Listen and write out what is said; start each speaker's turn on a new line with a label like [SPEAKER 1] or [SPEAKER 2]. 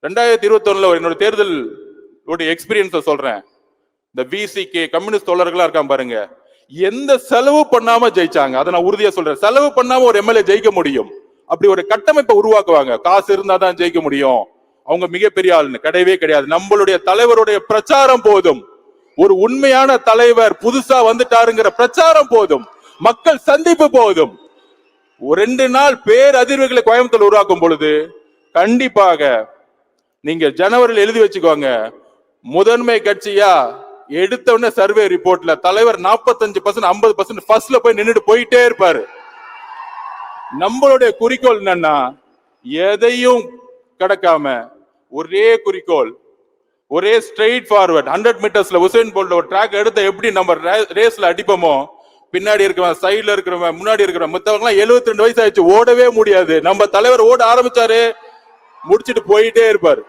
[SPEAKER 1] 2021 என்னோட தேர்தல் எக்ஸ்பீரியன்ஸ சொல்றேன். இந்த விசிகே கம்யூனிஸ்ட் தோழர்களா இருக்கான் பாருங்க, எந்த செலவு பண்ணாம ஜெயிச்சாங்க. அதை நான் உறுதியா சொல்றேன். செலவு பண்ணாம ஒரு எம்எல்ஏ ஜெயிக்க முடியும். அப்படி ஒரு கட்டமைப்பை உருவாக்குவாங்க. காசு இருந்தா தான் ஜெயிக்க முடியும், அவங்க மிகப்பெரிய ஆளுன்னு கிடையவே கிடையாது. நம்மளுடைய தலைவருடைய பிரச்சாரம் போதும். ஒரு உண்மையான தலைவர் புதுசா வந்துட்டாருங்கிற பிரச்சாரம் போதும், மக்கள் சந்திப்பு போதும். ஒரு 2 நாள் பேரதிர்வுகளை கோயம்புத்தூர் உருவாக்கும் பொழுது கண்டிப்பாக நீங்க ஜனவரியில் எழுதி வச்சுக்கோங்க, முதன்மை கட்சியா எடுத்த உடனே சர்வே ரிப்போர்ட்ல தலைவர் 45% 50% ஃபர்ஸ்ட்ல போய் நின்னுட்டு போயிட்டே இருப்பாரு. நம்மளுடைய குறிக்கோள் என்னன்னா, எதையும் கடக்காம ஒரே குறிக்கோள், ஒரே ஸ்ட்ரெயிட் ஃபார்வர்ட். 100 மீட்டர்ஸ்ல உசேன் போல்ட் ஒரு ட்ராக் எடுத்த எப்படி நம்ம ரேஸ்ல அடிப்போமோ, பின்னாடி இருக்கிறவன், சைடுல இருக்கிறவன், முன்னாடி இருக்கிறவன், மத்தவங்க 72 வயசு ஆயிடுச்சு, ஓடவே முடியாது. நம்ம தலைவர் ஓட ஆரம்பிச்சாரு, முடிச்சிட்டு போயிட்டே இருப்பாரு.